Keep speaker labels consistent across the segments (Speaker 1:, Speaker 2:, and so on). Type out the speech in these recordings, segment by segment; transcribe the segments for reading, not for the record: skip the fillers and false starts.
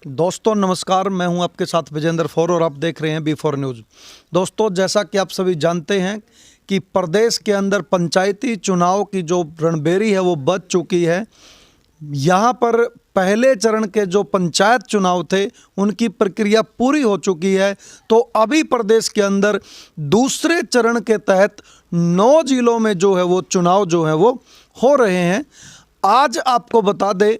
Speaker 1: दोस्तों नमस्कार, मैं हूं आपके साथ विजेंद्र फॉर और आप देख रहे हैं B4 न्यूज़। दोस्तों जैसा कि आप सभी जानते हैं कि प्रदेश के अंदर पंचायती चुनाव की जो रणबेरी है वो बज चुकी है। यहाँ पर पहले चरण के जो पंचायत चुनाव थे उनकी प्रक्रिया पूरी हो चुकी है, तो अभी प्रदेश के अंदर दूसरे चरण के तहत 9 जिलों में जो है वो चुनाव जो है वो हो रहे हैं। आज आपको बता दें,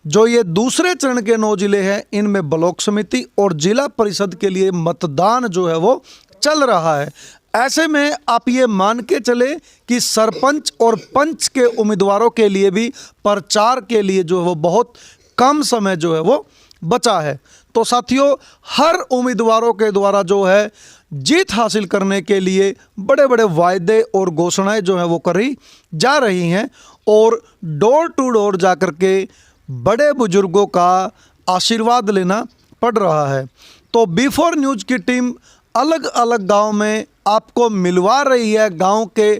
Speaker 1: जो ये दूसरे चरण के 9 जिले हैं इनमें ब्लॉक समिति और जिला परिषद के लिए मतदान जो है वो चल रहा है। ऐसे में आप ये मान के चले कि सरपंच और पंच के उम्मीदवारों के लिए भी प्रचार के लिए जो है वो बहुत कम समय जो है वो बचा है। तो साथियों, हर उम्मीदवारों के द्वारा जो है जीत हासिल करने के लिए बड़े बड़े वायदे और घोषणाएं जो है वो करी जा रही हैं और डोर टू डोर जा कर के बड़े बुजुर्गों का आशीर्वाद लेना पड़ रहा है। तो B4 न्यूज़ की टीम अलग अलग गांव में आपको मिलवा रही है गांव के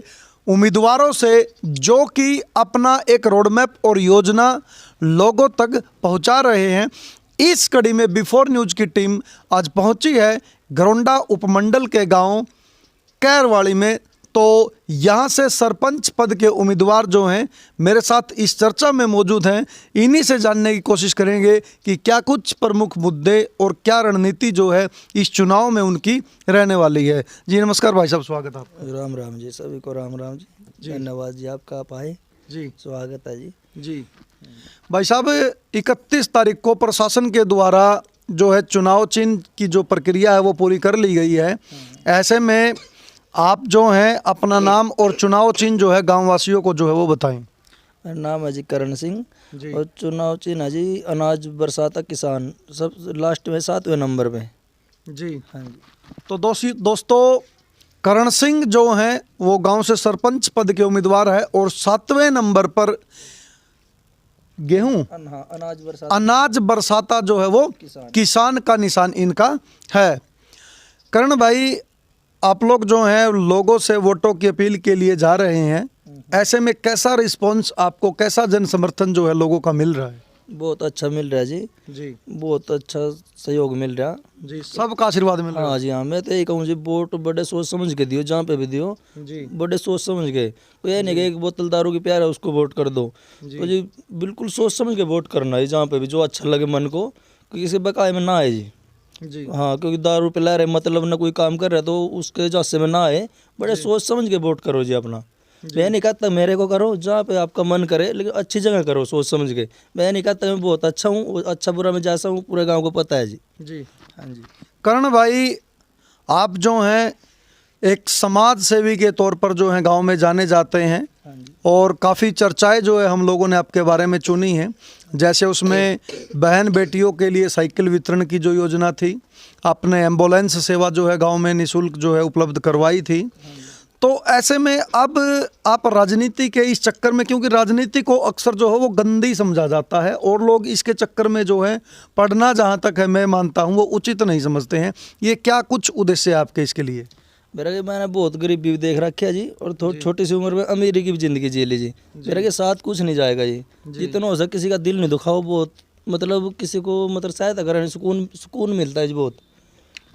Speaker 1: उम्मीदवारों से, जो कि अपना एक रोड मैप और योजना लोगों तक पहुंचा रहे हैं। इस कड़ी में B4 न्यूज़ की टीम आज पहुंची है घरौंडा उपमंडल के गांव कैरवाड़ी में। तो यहाँ से सरपंच पद के उम्मीदवार जो हैं मेरे साथ इस चर्चा में मौजूद हैं। इन्हीं से जानने की कोशिश करेंगे कि क्या कुछ प्रमुख मुद्दे और क्या रणनीति जो है इस चुनाव में उनकी रहने वाली है। जी नमस्कार भाई साहब, स्वागत है आपका।
Speaker 2: राम राम जी, सभी को राम राम जी। धन्यवाद जी, आपका आप आए
Speaker 1: जी,
Speaker 2: स्वागत है जी।
Speaker 1: जी भाई साहब, 31 तारीख को प्रशासन के द्वारा जो है चुनाव चिन्ह की जो प्रक्रिया है वो पूरी कर ली गई है। ऐसे में आप जो हैं अपना नाम और चुनाव चिन्ह जो है गाँव वासियों को जो है वो बताएं।
Speaker 2: मेरा नाम है जी करण सिंह और चुनाव चिन्ह है जी अनाज बरसाता किसान, सब लास्ट में 7वें नंबर पे
Speaker 1: जी।
Speaker 2: हाँ जी।
Speaker 1: तो दोस्तों करण सिंह जो हैं वो गांव से सरपंच पद के उम्मीदवार है और 7वें नंबर पर गेहूं अनाज बरसाता जो है वो किसान का निशान इनका है। करण भाई, आप लोग जो हैं लोगों से वोटों की अपील के लिए जा रहे हैं, ऐसे में कैसा रिस्पांस आपको, कैसा जन समर्थन जो है लोगों का मिल रहा है?
Speaker 2: बहुत अच्छा मिल रहा है जी। जी बहुत अच्छा सहयोग मिल रहा
Speaker 1: जी, सबका आशीर्वाद मिल रहा है।
Speaker 2: हाँ जी हाँ, मैं तो यही कहूँ जी, वोट बड़े सोच समझ के दियो, जहाँ पे भी दियो जी बड़े सोच समझ के। तो ये नहीं कि एक बोतल दारू की प्यार है उसको वोट कर दो तो जी बिल्कुल सोच समझ के वोट करना है, जहाँ पे भी जो अच्छा लगे मन को, किसी बकाए में ना आए जी। हाँ, क्योंकि दारू पिला रहे मतलब ना कोई काम कर रहा है तो उसके जासे में ना आए, बड़े सोच समझ के वोट करो जी अपना। मैं नहीं कहता मेरे को करो, जहाँ पे आपका मन करे, लेकिन अच्छी जगह करो सोच समझ के। मैं नहीं कहता मैं बहुत अच्छा हूँ, अच्छा बुरा मैं जैसा हूँ पूरे गांव को पता है जी। जी हाँ जी।
Speaker 1: करण भाई, आप जो हैं एक समाज सेवी के तौर पर जो है गांव में जाने जाते हैं और काफ़ी चर्चाएं जो है हम लोगों ने आपके बारे में चुनी हैं। जैसे उसमें बहन बेटियों के लिए साइकिल वितरण की जो योजना थी, आपने एम्बुलेंस सेवा जो है गांव में निःशुल्क जो है उपलब्ध करवाई थी। तो ऐसे में अब आप राजनीति के इस चक्कर में, क्योंकि राजनीति को अक्सर जो है वो गंदी समझा जाता है और लोग इसके चक्कर में जो है पढ़ना, जहाँ तक है मैं मानता हूँ, वो उचित नहीं समझते हैं। ये क्या कुछ उद्देश्य है आपके इसके लिए?
Speaker 2: मेरा कि मैंने बहुत गरीबी भी देख रखी है जी और छोटी सी उम्र में अमीरी की भी जिंदगी जी ली जी। मेरा के साथ कुछ नहीं जाएगा जी। जितना हो सके किसी का दिल नहीं दुखाओ, बहुत मतलब किसी को मतलब सहायता करें, सुकून मिलता है जी बहुत।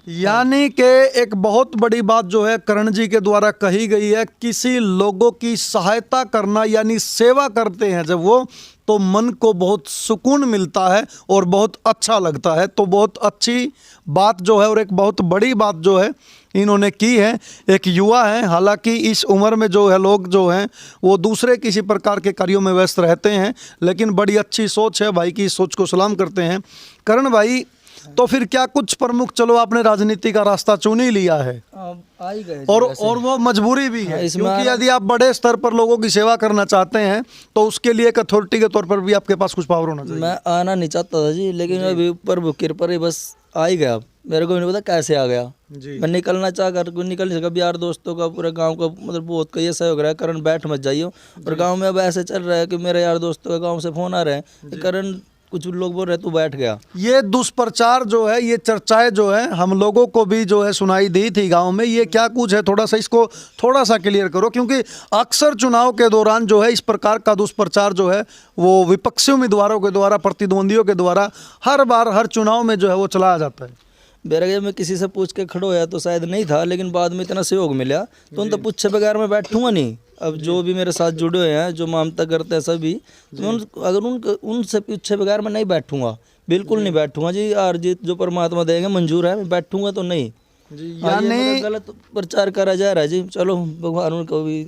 Speaker 1: यानी कि एक बहुत बड़ी बात जो है करण जी के द्वारा कही गई है, किसी लोगों की सहायता करना यानी सेवा करते हैं जब वो, तो मन को बहुत सुकून मिलता है और बहुत अच्छा लगता है। तो बहुत अच्छी बात जो है और एक बहुत बड़ी बात जो है इन्होंने की है। एक युवा है, हालांकि इस उम्र में जो है लोग जो हैं वो दूसरे किसी प्रकार के कार्यों में व्यस्त रहते हैं, लेकिन बड़ी अच्छी सोच है भाई की, इस सोच को सलाम करते हैं। करण भाई, तो फिर क्या कुछ प्रमुख, चलो आपने राजनीति का रास्ता चुन ही लिया है
Speaker 2: आ ही गए
Speaker 1: और वो मजबूरी भी है, क्योंकि यदि आप बड़े स्तर पर लोगों की सेवा करना चाहते हैं तो उसके लिए एक अथॉरिटी के तौर पर भी आपके पास कुछ पावर होना चाहिए।
Speaker 2: मैं आना नहीं चाहता था जी, लेकिन अभी प्रभु कृपा ही बस आ ही गया। मेरे को नहीं पता कैसे आ गया जी। मैं निकलना चाह कर निकल नहीं सका। यार दोस्तों का, पूरे गांव का मतलब बहुत का ये सहयोग रहा है, करण बैठ मत जाइयो। और गांव में अब ऐसे चल रहा है कि मेरे यार दोस्तों का गांव से फोन आ रहे हैं, करण कुछ लोग बोल रहे तू बैठ गया।
Speaker 1: ये दुष्प्रचार जो है, ये चर्चाएं जो है हम लोगों को भी जो है सुनाई दी थी गांव में, ये क्या कुछ है, थोड़ा सा इसको थोड़ा सा क्लियर करो, क्योंकि अक्सर चुनाव के दौरान जो है इस प्रकार का दुष्प्रचार जो है वो विपक्षी उम्मीदवारों के द्वारा, प्रतिद्वंदियों के द्वारा हर बार हर चुनाव में जो है वो चलाया जाता है।
Speaker 2: बेरगे मैं किसी से पूछ के खड़ो या तो शायद नहीं था, लेकिन बाद में इतना सहयोग मिला तो उन तो पूछे बगैर मैं बैठूंगा नहीं। अब जो भी मेरे साथ जुड़े हुए हैं, जो ममता करते हैं सभी, तो अगर उनसे पूछे बगैर मैं नहीं बैठूंगा, बिल्कुल नहीं बैठूंगा जी। हार जीत जो परमात्मा देंगे मंजूर है, मैं बैठूंगा तो नहीं जी। यानी गलत प्रचार करा जा रहा है जी, चलो भगवान उनको भी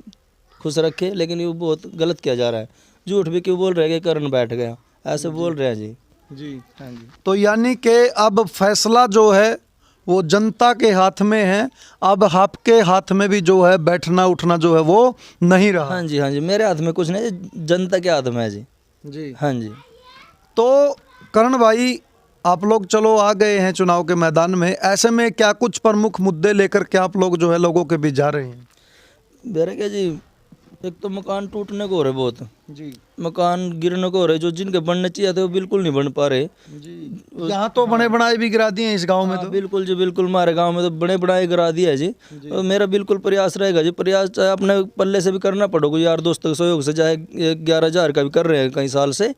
Speaker 2: खुश रखे, लेकिन ये बहुत गलत किया जा रहा है। झूठ भी क्यों बोल रहे हैं कि करण बैठ गया, ऐसे बोल रहे हैं जी। हाँ जी।
Speaker 1: तो यानी कि अब फैसला जो है वो जनता के हाथ में है, अब आपके हाथ में भी जो है बैठना उठना जो है वो नहीं रहा।
Speaker 2: हाँ जी, हाँ जी, मेरे हाथ में कुछ नहीं, जनता के हाथ में है जी।
Speaker 1: जी
Speaker 2: हाँ जी।
Speaker 1: तो करण भाई, आप लोग चलो आ गए हैं चुनाव के मैदान में, ऐसे में क्या कुछ प्रमुख मुद्दे लेकर के आप लोग जो है लोगों के बीच जा रहे हैं?
Speaker 2: मेरे क्या जी, एक तो मकान टूटने को हो रहे बहुत
Speaker 1: जी,
Speaker 2: मकान गिरने को हो रहे, जो जिनके बनने चाहिए थे वो बिल्कुल नहीं बन पा रहे
Speaker 1: जी। यहाँ तो बने बनाए भी गिरा दिए हैं इस गांव में तो।
Speaker 2: बिल्कुल जी, बिल्कुल हमारे गांव में तो बड़े बनाए गिरा दिया है जी। और मेरा बिल्कुल प्रयास रहेगा जी, प्रयास चाहे अपने पल्ले से भी करना पड़ेगा, यार दोस्तों के सहयोग से, चाहे 11,000 का भी कर रहे हैं कई साल से,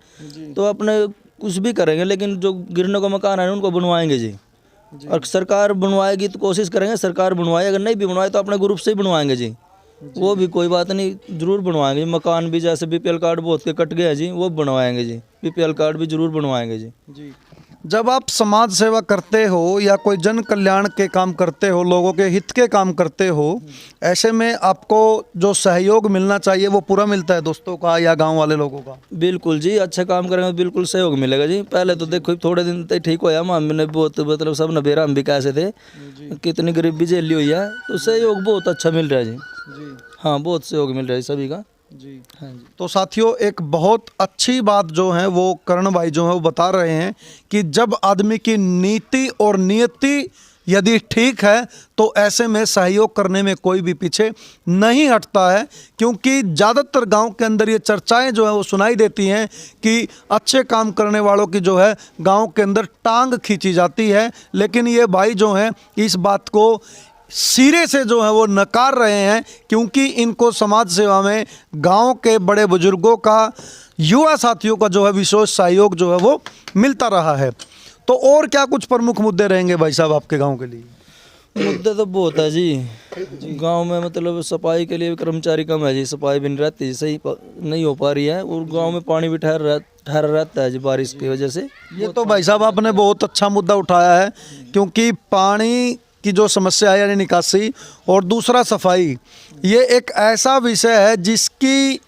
Speaker 2: तो अपने कुछ भी करेंगे, लेकिन जो गिरने का मकान है उनको बनवाएंगे जी। और सरकार बनवाएगी तो कोशिश करेंगे सरकार बनवाए, अगर नहीं भी बनवाए तो अपने ग्रुप से ही बनवाएंगे जी। वो भी कोई बात नहीं, जरूर बनवाएंगे। मकान भी जैसे बीपीएल कार्ड बहुत के कट गया जी, वो बनवाएंगे जी, बीपीएल कार्ड भी जरूर बनवाएंगे जी।
Speaker 1: जब आप समाज सेवा करते हो या कोई जन कल्याण के काम करते हो, लोगों के हित के काम करते हो, ऐसे में आपको जो सहयोग मिलना चाहिए वो पूरा मिलता है दोस्तों का या गांव वाले लोगों का?
Speaker 2: बिल्कुल जी, अच्छा काम करेंगे तो बिल्कुल सहयोग मिलेगा जी। पहले तो देखो थोड़े दिन तक ठीक होया, हमने बहुत मतलब सब नबेरा हम भी कैसे थे, कितनी गरीबी झेली हुई है, तो सहयोग बहुत अच्छा मिल रहा है जी। हाँ, बहुत सहयोग मिल रहा है सभी का
Speaker 1: जी।
Speaker 2: हाँ जी।
Speaker 1: तो साथियों, एक बहुत अच्छी बात जो है वो करण भाई जो है वो बता रहे हैं कि जब आदमी की नीति और नियति यदि ठीक है तो ऐसे में सहयोग करने में कोई भी पीछे नहीं हटता है, क्योंकि ज़्यादातर गांव के अंदर ये चर्चाएं जो है वो सुनाई देती हैं कि अच्छे काम करने वालों की जो है गांव के अंदर टांग खींची जाती है, लेकिन ये भाई जो हैं इस बात को सिरे से जो है वो नकार रहे हैं, क्योंकि इनको समाज सेवा में गांव के बड़े बुजुर्गों का, युवा साथियों का जो है विशेष सहयोग जो है वो मिलता रहा है। तो और क्या कुछ प्रमुख मुद्दे रहेंगे भाई साहब आपके गांव के लिए?
Speaker 2: मुद्दे तो बहुत है जी। गांव में मतलब सफाई के लिए भी कर्मचारी कम है जी, सफाई भी नहीं रहती, सही नहीं हो पा रही है, और गांव में पानी भी ठहरा रहता है जी बारिश की वजह से।
Speaker 1: ये तो भाई साहब आपने बहुत अच्छा मुद्दा उठाया है, क्योंकि पानी की जो समस्या है यानी निकासी, और दूसरा सफाई, ये एक ऐसा विषय है जिसकी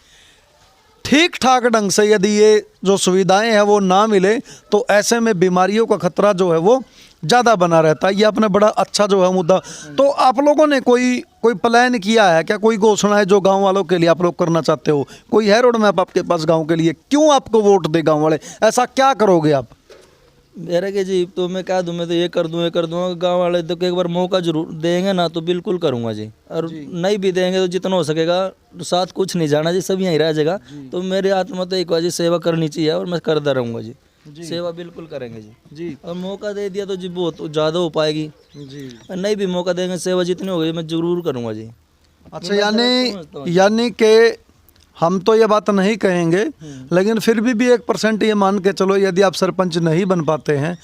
Speaker 1: ठीक ठाक ढंग से यदि ये जो सुविधाएं हैं वो ना मिले तो ऐसे में बीमारियों का खतरा जो है वो ज़्यादा बना रहता है। ये आपने बड़ा अच्छा जो है मुद्दा, तो आप लोगों ने कोई प्लान किया है क्या, कोई घोषणा है जो गांव वालों के लिए आप लोग करना चाहते हो? कोई है रोड मैप आपके पास गांव के लिए? क्यों आपको वोट दे गांव वाले, ऐसा क्या करोगे आप?
Speaker 2: मेरे के जी, तो मैं क्या दूँ, मैं तो ये कर दूँ गांव वाले तो एक बार मौका जरूर देंगे ना तो बिल्कुल करूँगा जी, और नहीं भी देंगे तो जितना हो सकेगा साथ कुछ नहीं जाना जी, सब यहीं रह जाएगा। तो मेरे हाथ में तो एक बार जी सेवा करनी चाहिए और मैं करता रहूँगा जी, सेवा बिल्कुल करेंगे जी। और मौका दे दिया तो जी बहुत ज़्यादा हो पाएगी जी, नहीं भी मौका देंगे सेवा जितनी हो गई मैं जरूर करूँगा जी।
Speaker 1: अच्छा, यानी कि हम तो ये बात नहीं कहेंगे, लेकिन फिर भी 1% ये मान के चलो, यदि आप सरपंच नहीं बन पाते हैं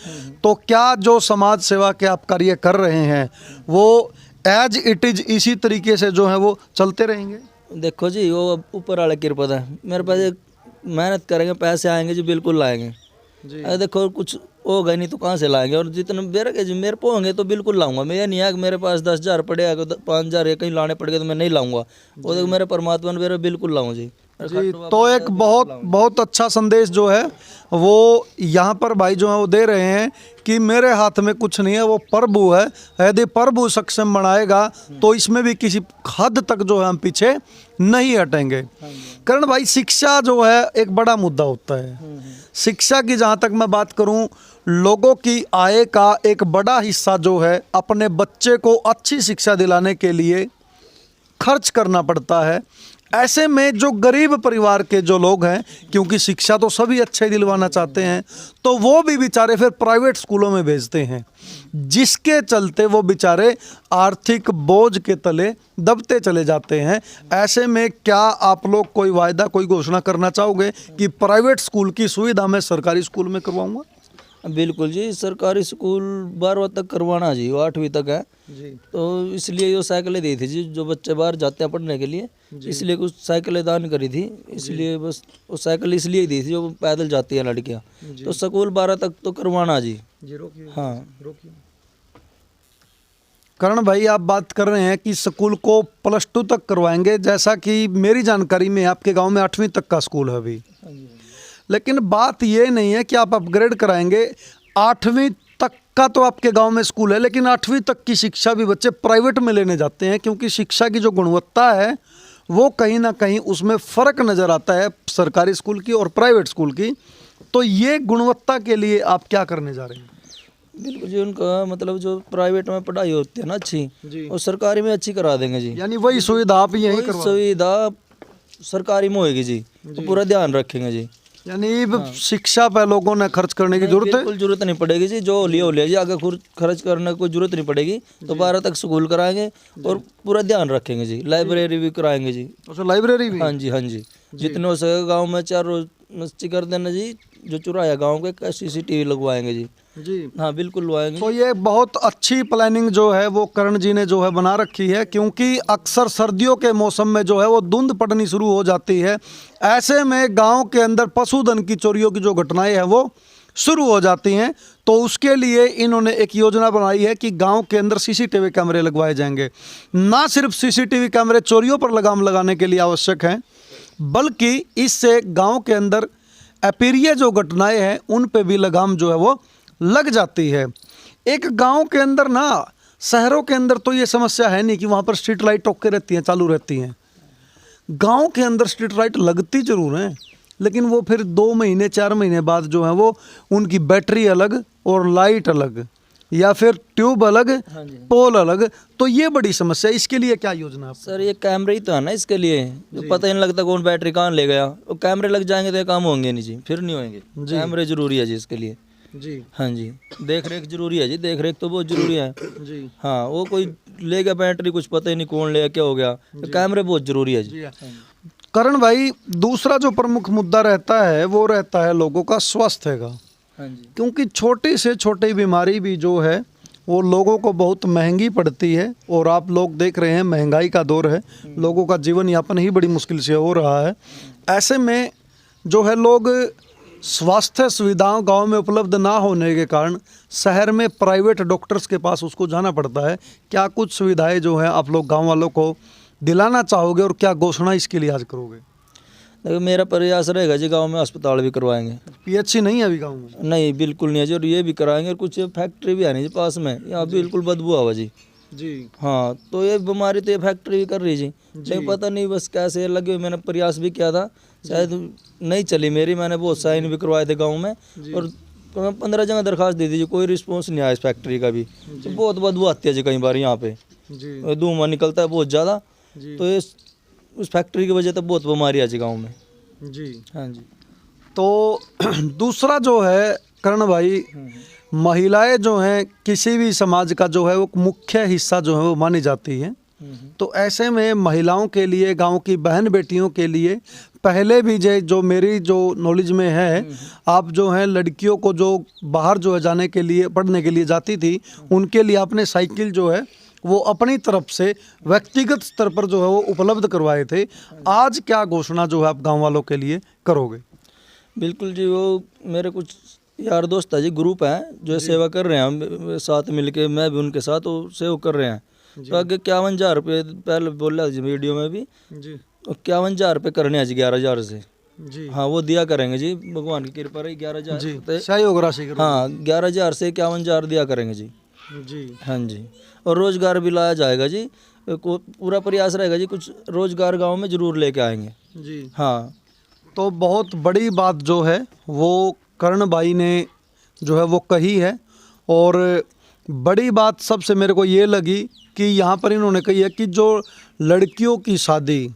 Speaker 1: तो क्या जो समाज सेवा के आप कार्य कर रहे हैं वो एज इट इज इसी तरीके से जो है वो चलते रहेंगे?
Speaker 2: देखो जी, वो ऊपर वाले कृपा है, मेरे पास मेहनत करेंगे पैसे आएंगे जी, बिल्कुल लाएंगे जी। अरे देखो कुछ होगा नहीं तो कहाँ से लाएंगे, और जितने मेरे को होंगे तो बिल्कुल लाऊंगा। मैं ये नहीं है कि मेरे पास 10,000 पड़े, अगर 5,000 या कहीं लाने पड़ गए तो मैं नहीं लाऊंगा, वो देखो मेरे परमात्मा ने मेरे बिल्कुल लाऊं जी।
Speaker 1: तो एक बहुत अच्छा संदेश जो है वो यहाँ पर भाई जो है वो दे रहे हैं कि मेरे हाथ में कुछ नहीं है, वो प्रभु है, यदि प्रभु सक्षम बनाएगा तो इसमें भी किसी हद तक जो है हम पीछे नहीं हटेंगे। करण भाई, शिक्षा जो है एक बड़ा मुद्दा होता है। शिक्षा की जहाँ तक मैं बात करूँ, लोगों की आय का एक बड़ा हिस्सा जो है अपने बच्चे को अच्छी शिक्षा दिलाने के लिए खर्च करना पड़ता है। ऐसे में जो गरीब परिवार के जो लोग हैं, क्योंकि शिक्षा तो सभी अच्छे दिलवाना चाहते हैं, तो वो भी बेचारे फिर प्राइवेट स्कूलों में भेजते हैं, जिसके चलते वो बेचारे आर्थिक बोझ के तले दबते चले जाते हैं। ऐसे में क्या आप लोग कोई वायदा, कोई घोषणा करना चाहोगे कि प्राइवेट स्कूल की सुविधा मैं सरकारी स्कूल में करवाऊंगा?
Speaker 2: बिल्कुल जी, सरकारी स्कूल 12वीं तक करवाना जी, वो 8वीं तक है
Speaker 1: जी।
Speaker 2: तो इसलिए वो साइकिलें दी थी जी, जो बच्चे बाहर जाते हैं पढ़ने के लिए, इसलिए कुछ साइकिलें दान करी थी, इसलिए बस वो साइकिल इसलिए ही दी थी जो पैदल जाती हैं लड़कियां। तो स्कूल 12 तक तो करवाना जी। हाँ,
Speaker 1: करण भाई, आप बात कर रहे हैं कि स्कूल को +2 तक करवाएंगे, जैसा कि मेरी जानकारी में आपके गांव में 8वीं तक का स्कूल है अभी, लेकिन बात ये नहीं है कि आप अपग्रेड कराएंगे। 8वीं तक का तो आपके गांव में स्कूल है, लेकिन 8वीं तक की शिक्षा भी बच्चे प्राइवेट में लेने जाते हैं, क्योंकि शिक्षा की जो गुणवत्ता है वो कहीं ना कहीं उसमें फ़र्क नज़र आता है सरकारी स्कूल की और प्राइवेट स्कूल की। तो ये गुणवत्ता के लिए आप क्या करने जा रहे हैं?
Speaker 2: बिल्कुल जी, उनका मतलब जो प्राइवेट में पढ़ाई होती है ना अच्छी, और सरकारी में अच्छी करा देंगे जी।
Speaker 1: यानी वही सुविधा आप यहीं
Speaker 2: वही
Speaker 1: करवा,
Speaker 2: सुविधा सरकारी में होगी जी, तो पूरा ध्यान रखेंगे जी।
Speaker 1: यानी शिक्षा पे लोगों ने खर्च करने की जरूरत है?
Speaker 2: बिल्कुल जरूरत नहीं पड़ेगी जी, जो लिया हो लिया जी, आगे खर्च करने की कोई जरूरत नहीं पड़ेगी। तो 12 तक स्कूल कराएंगे और पूरा ध्यान रखेंगे जी, लाइब्रेरी भी कराएंगे जी।
Speaker 1: अच्छा, लाइब्रेरी भी?
Speaker 2: हाँ जी, हाँ जी, जितने हो सके गांव में 4 रोज मस्ती कर देना जी, जो चुराया गांव के CCTV लगवाएंगे जी।
Speaker 1: जी
Speaker 2: हाँ बिल्कुल लगवाएंगे।
Speaker 1: तो ये बहुत अच्छी प्लानिंग जो है वो करण जी ने जो है बना रखी है, क्योंकि अक्सर सर्दियों के मौसम में जो है वो धुंध पड़नी शुरू हो जाती है। ऐसे में गांव के अंदर पशुधन की चोरियों की जो घटनाएं हैं वो शुरू हो जाती हैं। तो उसके लिए इन्होंने एक योजना बनाई है कि गांव के अंदर CCTV कैमरे लगवाए जाएंगे। ना सिर्फ CCTV कैमरे चोरियों पर लगाम लगाने के लिए आवश्यक हैं, बल्कि इससे गांव के अंदर अपरिय जो घटनाएं हैं उन पे भी लगाम जो है वो लग जाती है। एक गांव के अंदर ना, शहरों के अंदर तो ये समस्या है नहीं कि वहाँ पर स्ट्रीट लाइट टोके रहती हैं, चालू रहती हैं। गांव के अंदर स्ट्रीट लाइट लगती जरूर हैं, लेकिन वो फिर 2 महीने 4 महीने बाद जो है वो उनकी बैटरी अलग और लाइट अलग, या फिर ट्यूब अलग, पोल अलग। तो ये बड़ी समस्या है। इसके लिए क्या योजना है
Speaker 2: सर? ये कैमरे ही तो है ना इसके लिए, जो पता ही नहीं लगता कौन बैटरी कहाँ ले गया। वो कैमरे लग जाएंगे तो ये काम होंगे नहीं जी, फिर नहीं होंगे। कैमरे जरूरी है जी इसके लिए
Speaker 1: जी।
Speaker 2: हाँ जी, देख रेख जरूरी है जी, देख रेख तो बहुत जरूरी है
Speaker 1: जी।
Speaker 2: हाँ, वो कोई ले गया बैटरी, कुछ पता ही नहीं कौन ले गया, क्या हो गया, तो कैमरे बहुत जरूरी है जी।
Speaker 1: करण भाई, दूसरा जो प्रमुख मुद्दा रहता है वो रहता है लोगों का स्वास्थ्य का।
Speaker 2: हाँ जी,
Speaker 1: क्योंकि छोटी से छोटी बीमारी भी जो है वो लोगों को बहुत महंगी पड़ती है, और आप लोग देख रहे हैं महंगाई का दौर है, लोगों का जीवन यापन ही बड़ी मुश्किल से हो रहा है। ऐसे में जो है लोग स्वास्थ्य सुविधाओं गांव में उपलब्ध ना होने के कारण शहर में प्राइवेट डॉक्टर्स के पास उसको जाना पड़ता है। क्या कुछ सुविधाएं जो है आप लोग गांव वालों को दिलाना चाहोगे, और क्या घोषणा इसके लिए आज करोगे?
Speaker 2: देखो मेरा प्रयास रहेगा जी, गांव में अस्पताल भी करवाएंगे।
Speaker 1: PHC नहीं है अभी गांव में?
Speaker 2: नहीं, बिल्कुल नहीं है जी, और ये भी कराएंगे। और कुछ फैक्ट्री भी है नहीं जी पास में, यहाँ बिल्कुल बदबू आवा जी।
Speaker 1: जी
Speaker 2: हाँ, तो ये बीमारी तो ये फैक्ट्री भी कर रही जी, लेकिन पता नहीं बस कैसे लगे हुए। मैंने प्रयास भी किया था, शायद नहीं चली मेरी, मैंने बहुत साइन भी करवाए थे गांव में, और 15 जगह दरखास्त दी थी जी, कोई रिस्पॉन्स नहीं आया इस फैक्ट्री का भी। तो बहुत बदबू आती है जी कई बार यहाँ पे, धुआं निकलता है बहुत ज़्यादा। तो ये उस फैक्ट्री की वजह से बहुत बीमारी आ जी गाँव में
Speaker 1: जी।
Speaker 2: हाँ जी।
Speaker 1: तो दूसरा जो है करण भाई, महिलाएं जो हैं किसी भी समाज का जो है वो मुख्य हिस्सा जो है वो मानी जाती है। तो ऐसे में महिलाओं के लिए, गांव की बहन बेटियों के लिए पहले भी जो मेरी जो नॉलेज में है, आप जो हैं लड़कियों को जो बाहर जो है जाने के लिए, पढ़ने के लिए जाती थी, उनके लिए आपने साइकिल जो है वो अपनी तरफ से व्यक्तिगत स्तर पर जो है वो उपलब्ध करवाए थे। आज क्या घोषणा जो है आप गाँव वालों के लिए करोगे?
Speaker 2: बिल्कुल जी, वो मेरे कुछ यार दोस्त है जी, ग्रुप है जो सेवा कर रहे हैं, हम साथ मिलके, मैं भी उनके साथ वो सेवा कर रहे हैं। तो आगे 51,000 रुपये पहले बोला जी वीडियो में भी जी, 51,000 रुपये करने हैं जी 11,000 से जी। हाँ, वो दिया करेंगे जी, भगवान की कृपा रही। 11,000
Speaker 1: जी,
Speaker 2: हाँ, 11,000 से 51,000 दिया करेंगे जी
Speaker 1: जी।
Speaker 2: हाँ जी, और रोजगार भी लाया जाएगा जी, पूरा प्रयास रहेगा जी, कुछ रोजगार गाँव में जरूर लेके आएंगे जी। हाँ,
Speaker 1: तो बहुत बड़ी बात जो है वो करण भाई ने जो है वो कही है, और बड़ी बात सबसे मेरे को ये लगी कि यहाँ पर इन्होंने कही है कि जो लड़कियों की शादी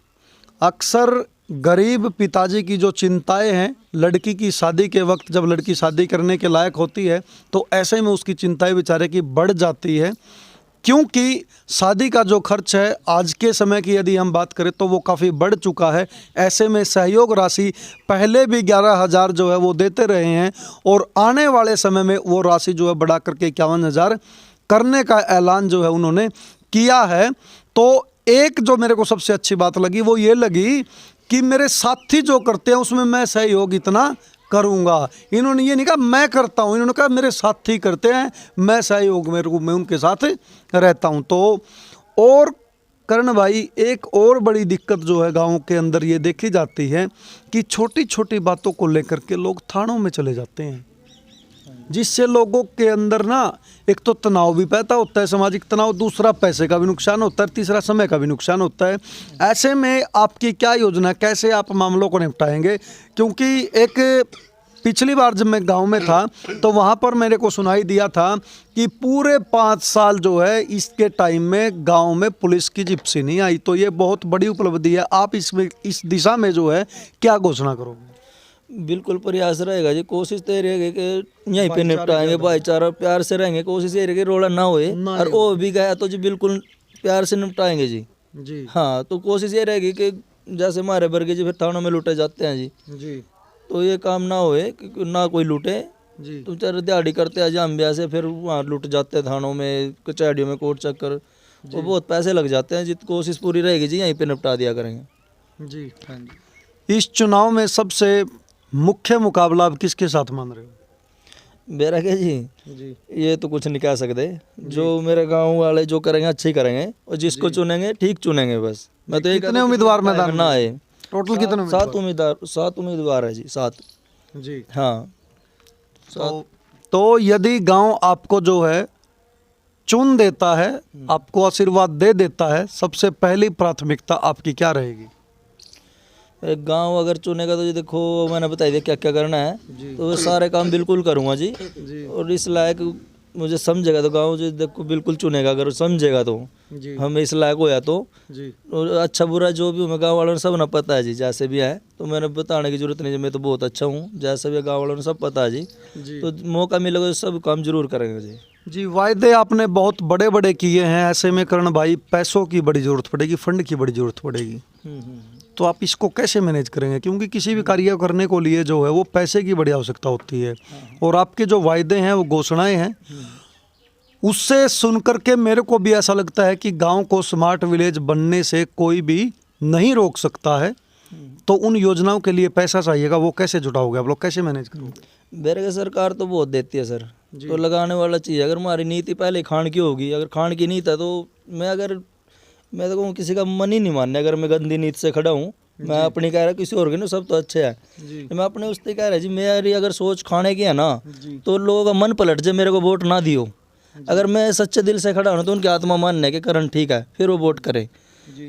Speaker 1: अक्सर गरीब पिताजी की जो चिंताएं हैं लड़की की शादी के वक्त, जब लड़की शादी करने के लायक होती है तो ऐसे में उसकी चिंताएं बेचारे की बढ़ जाती है, क्योंकि शादी का जो खर्च है आज के समय की यदि हम बात करें तो वो काफ़ी बढ़ चुका है। ऐसे में सहयोग राशि पहले भी 11,000 जो है वो देते रहे हैं और आने वाले समय में वो राशि जो है बढ़ा करके 51,000 करने का ऐलान जो है उन्होंने किया है। तो एक जो मेरे को सबसे अच्छी बात लगी वो ये लगी कि मेरे साथी जो करते हैं उसमें मैं सहयोग इतना करूंगा। इन्होंने ये नहीं कहा मैं करता हूं, इन्होंने कहा मेरे साथी करते हैं, मैं सहयोग मैं उनके साथ रहता हूं। तो और करण भाई, एक और बड़ी दिक्कत जो है गाँव के अंदर ये देखी जाती है कि छोटी छोटी बातों को लेकर के लोग थानों में चले जाते हैं, जिससे लोगों के अंदर ना एक तो तनाव भी पैदा होता है, सामाजिक तनाव, दूसरा पैसे का भी नुकसान होता है, तीसरा समय का भी नुकसान होता है। ऐसे में आपकी क्या योजना, कैसे आप मामलों को निपटाएंगे? क्योंकि एक पिछली बार जब मैं गांव में था तो वहां पर मेरे को सुनाई दिया था कि पूरे 5 साल जो है इसके टाइम में गांव में पुलिस की जिप्सी नहीं आई। तो ये बहुत बड़ी उपलब्धि है। आप इस दिशा में जो है क्या घोषणा करोगे?
Speaker 2: बिल्कुल प्रयास रहेगा जी, कोशिश तो ये रहेगी कि यहीं पे निपटाएंगे, भाईचारा प्यार से रहेंगे, कोशिश ये रहेगी रोड़ा ना होए, और वो भी गया तो जी बिल्कुल प्यार से निपटाएंगे जी। हाँ, तो कोशिश ये रहेगी कि जैसे हमारे वर्गे जी फिर थानों में लूटे जाते हैं जी, तो ये काम ना होए कि ना कोई लूटे जी। तो बेचारे दिहाड़ी करते हैं जाम ब्याह से, फिर वहाँ लूट जाते हैं थानों में, कचहरियों में, कोर्ट चक्कर, तो बहुत पैसे लग जाते हैं जी। कोशिश पूरी रहेगी जी, यहीं पे निपटा दिया करेंगे
Speaker 1: जी। इस चुनाव में सबसे मुख्य मुकाबला आप किसके साथ मान रहे हो?
Speaker 2: मेरा क्या जी, ये तो कुछ नहीं कह सकते। जो मेरे गांव वाले जो करेंगे अच्छे ही करेंगे, और जिसको चुनेंगे ठीक चुनेंगे बस। मैं तो
Speaker 1: कितने उम्मीदवार मैदान
Speaker 2: ना आए?
Speaker 1: टोटल कितने?
Speaker 2: 7 उम्मीदवार है जी, 7
Speaker 1: जी।
Speaker 2: हाँ,
Speaker 1: तो यदि गांव आपको जो है चुन देता है, आपको आशीर्वाद दे देता है, सबसे पहली प्राथमिकता आपकी क्या रहेगी?
Speaker 2: एक गांव अगर चुनेगा तो जी देखो मैंने बता दिया क्या क्या करना है, तो सारे काम बिल्कुल करूँगा जी। और इस लायक मुझे समझेगा तो गांव जी देखो बिल्कुल चुनेगा, अगर समझेगा तो हम इस लायक होया तो। और अच्छा बुरा जो भी हमें गांव वालों ने सब ना पता है जी, जैसे भी है, तो मैंने बताने की जरूरत नहीं जी, मैं तो बहुत अच्छा हूँ, जैसे भी गांव वालों ने सब पता है जी। तो मौका मिलेगा तो सब काम जरूर करेंगे जी।
Speaker 1: वायदे आपने बहुत बड़े बड़े किए हैं, ऐसे में करण भाई पैसों की बड़ी जरूरत पड़ेगी, फंड की बड़ी जरूरत पड़ेगी। तो आप इसको कैसे मैनेज करेंगे? क्योंकि किसी भी कार्य करने को लिए जो है वो पैसे की बड़ी आवश्यकता होती है, और आपके जो वायदे हैं वो घोषणाएं हैं, उससे सुनकर के मेरे को भी ऐसा लगता है कि गांव को स्मार्ट विलेज बनने से कोई भी नहीं रोक सकता है। तो उन योजनाओं के लिए पैसा चाहिएगा, वो कैसे जुटाओगे आप लोग, कैसे मैनेज करोगे?
Speaker 2: मेरे के सरकार तो बहुत देती है सर, तो लगाने वाला चीज़। अगर हमारी नीति पहले खान की होगी, अगर खान की नीति है तो मैं तो कहूँ किसी का मन ही नहीं मानने। अगर मैं गंदी नीति से खड़ा हूँ, मैं अपनी कह रहा किसी और की ना, सब तो अच्छे है, मैं अपने उससे कह रहा जी, मेरी अगर सोच खाने की है ना, तो लोगों का मन पलट जाए, मेरे को वोट ना दियो। अगर मैं सच्चे दिल से खड़ा हूँ तो उनकी आत्मा मानने के कारण ठीक है, फिर वो वोट करे।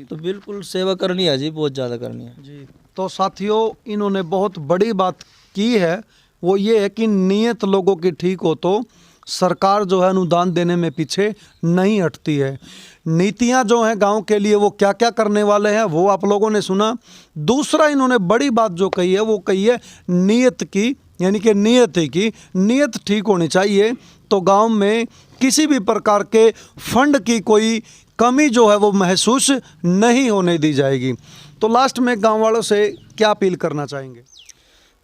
Speaker 2: तो बिल्कुल सेवा करनी है जी, बहुत ज़्यादा करनी है
Speaker 1: जी। तो साथियों, इन्होंने बहुत बड़ी बात की है, वो ये है कि नीयत लोगों की ठीक हो तो सरकार जो है अनुदान देने में पीछे नहीं हटती है। नीतियां जो हैं गांव के लिए वो क्या क्या करने वाले हैं वो आप लोगों ने सुना। दूसरा इन्होंने बड़ी बात जो कही है वो कही है नीयत की, यानी कि नीयत ठीक होनी चाहिए। तो गांव में किसी भी प्रकार के फंड की कोई कमी जो है वो महसूस नहीं होने दी जाएगी। तो लास्ट में गांव वालों से क्या अपील करना चाहेंगे?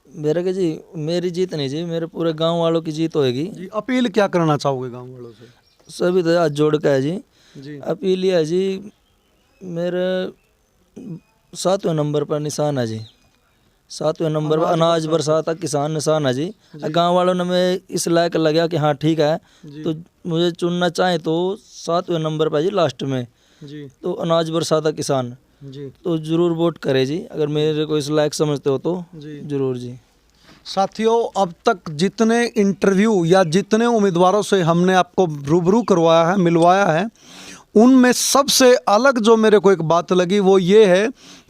Speaker 2: मेरे के जी, मेरी जीत नहीं जी, मेरे पूरे गांव वालों की जीत होएगी
Speaker 1: जी। अपील क्या करना चाहोगे गांव वालों से?
Speaker 2: सभी तो हाथ जोड़ के है जी। अपील है जी, मेरे 7वें नंबर पर निशान है जी, 7वें नंबर पर अनाज बरसाता किसान निशान है जी। गांव वालों ने मैं इस लायक लगा कि हाँ ठीक है, तो मुझे चुनना चाहें तो 7वें नंबर पर जी, लास्ट में जी, तो अनाज बरसाता किसान जी, तो जरूर वोट करें जी, अगर मेरे को इस लायक समझते हो तो जरूर जी।
Speaker 1: साथियों, अब तक जितने इंटरव्यू या जितने उम्मीदवारों से हमने आपको रूबरू करवाया है, मिलवाया है, उनमें सबसे अलग जो मेरे को एक बात लगी वो ये है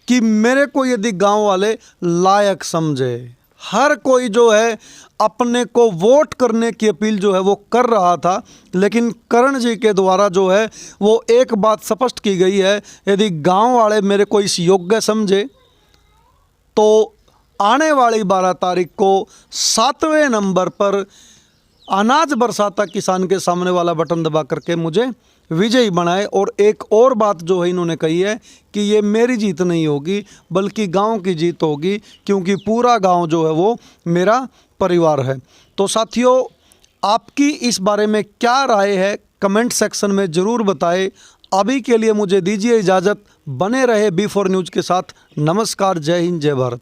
Speaker 1: कि मेरे को यदि गांव वाले लायक समझे, हर कोई जो है अपने को वोट करने की अपील जो है वो कर रहा था, लेकिन करण जी के द्वारा जो है वो एक बात स्पष्ट की गई है, यदि गांव वाले मेरे को इस योग्य समझे तो आने वाली 12 तारीख को 7वें नंबर पर अनाज बरसाता किसान के सामने वाला बटन दबा करके मुझे विजयी बनाए। और एक और बात जो है इन्होंने कही है कि ये मेरी जीत नहीं होगी बल्कि गांव की जीत होगी, क्योंकि पूरा गांव जो है वो मेरा परिवार है। तो साथियों, आपकी इस बारे में क्या राय है कमेंट सेक्शन में ज़रूर बताएं। अभी के लिए मुझे दीजिए इजाज़त, बने रहे B4 न्यूज़ के साथ। नमस्कार, जय हिंद, जय भारत।